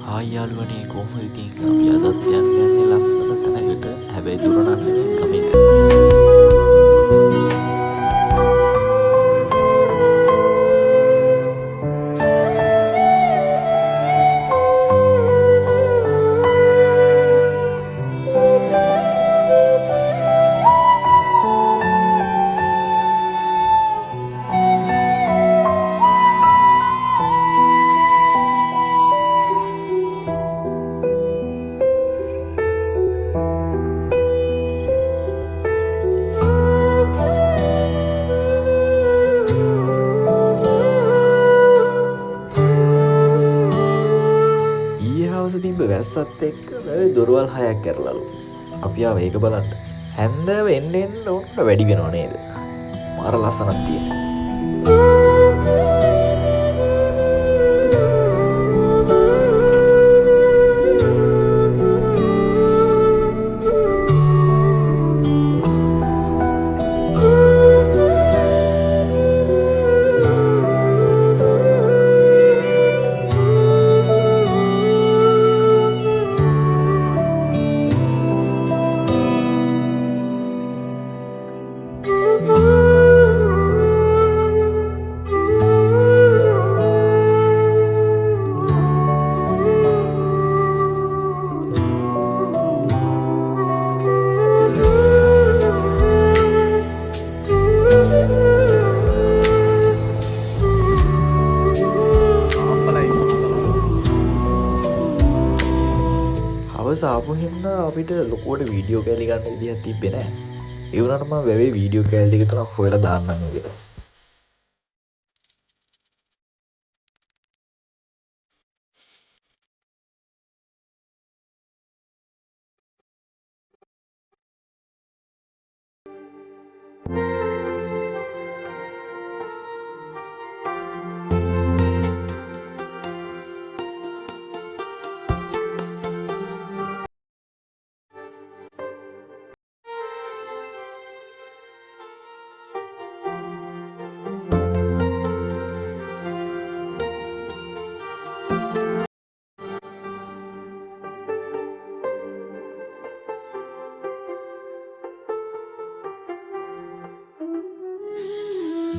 Hi යාළුවනේ කොහොමද ඉතින් අපි අදත් යන්නේ ලස්සන තැනකට. හැබැයි දුර නම් නෙමෙයි ගමෙක. තිබ වැස්සත් එක්ක වැවේ දොරවල් 6ක් කරලලු. අපි ආව ඒක බලන්න. හැන්දෑව එන්න ඕනට වැඩි වෙනව නේද? මාර ලස්සනක් තියෙනවා. ආපු හින්දා අපිට ලොකුවට වීඩියෝ කෑලි ගන්න විදිහක් තිබ්බේ නැහැ. ඒ වුණාට මම වැවේ වීඩියෝ කෑලි ටික තුනක් හොයලා දාන්නම් කියලා.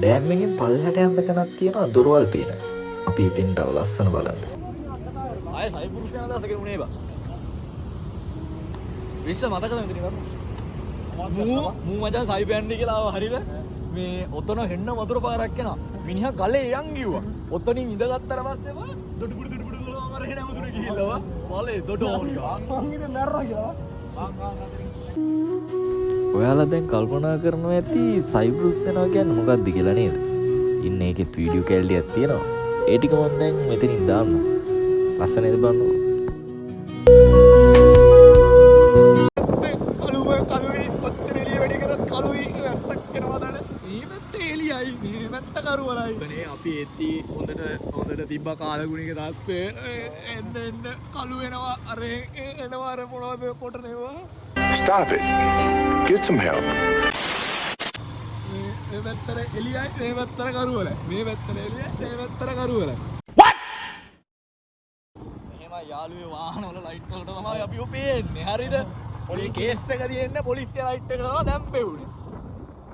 ඩෑම් එකෙන් පල්ලෙහාට යන්න තැනක් තියෙනවා දොරවල් පේන. අපි ඉතින්ට ලස්සන බලන්න. ආයේ සයිපුරුෂයන් අදහසගෙන උනේ බා. විශ්ව මතකද මෙතන කරන්නේ? මූ මචං සයිප් යන්නේ කියලා ආව හරිද? මේ ඔතන හෙන්න වතුර පාරක් යනවා. මිනිහා ගලේ යන් ගිව්වා. ඔතනින් ඉඳගත්තට පස්සේ බා දොඩුපුඩු අර හෙන වතුර ගිහිල්ලා බලේ දොඩ ඕනියා. මං ඉතින් මැරරා කියලා. ඔයාලා දැන් කල්පනා කරනවා ඇති සයිප්‍රස් යනවා කියන්නේ මොකක්ද කියලා නේද? ඉන්න ඒකෙත් වීඩියෝ කැල්ලියක් තියෙනවා. ඒ ටික මම දැන් මෙතනින් දාන්නම්. ලස්සනද බලන්නකො. කලුයි ඔත්තන එළිය වැඩි කරත් කලුයි වැත්තක් වෙනවා දාන. මේ පැත්ත එළියයි මේ පැත්ත කරුවලයි. මේ අපි එද්දි හොඳට තිබ්බ කාලගුණික තාත්තේ එන්න කලු වෙනවා අර එනවා අර මොනවද පොටනවා. Stop it. Get some help. මේ පැත්තට එළියයි මේ පැත්තට කරුවලයි. මේ පැත්තට එළියයි මේ පැත්තට කරුවලයි. යාළුවේ වාහනවල ලයිට් වලට තමයි අපිව පේන්නේ. හරිද? පොලිස් කේස් එක දිෙන්න පොලිසිය ලයිට් එක කරලා දැන් පෙවුනේ.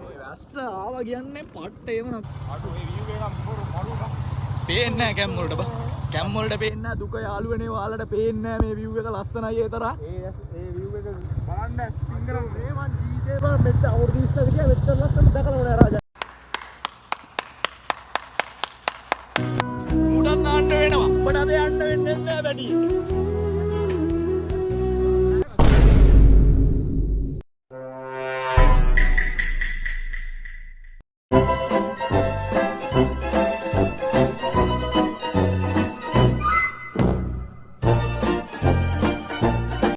ඔය වැස්ස ආවා කියන්නේ පට්ට එම නක්. අඩු මේ view එක මරුණා. පේන්නේ නැහැ කැම් වලට බා. කැම් වලට පේන්නේ නැහැ දුක යාළුවනේ ඔයාලට පේන්නේ නැහැ මේ view එක ලස්සනයි ඒ තරහ. ඒ view එක බලන්න සිංගරම් මේ මං ජීවිතේ බා මෙච්චර අවුරුදු 20ක් ගියා මෙච්චර ලස්සන දැකලා නෑ රාජා. උඩන් නාන්න වෙනවා. ඔබට අද යන්න වෙන්නේ නැහැ වැඩි.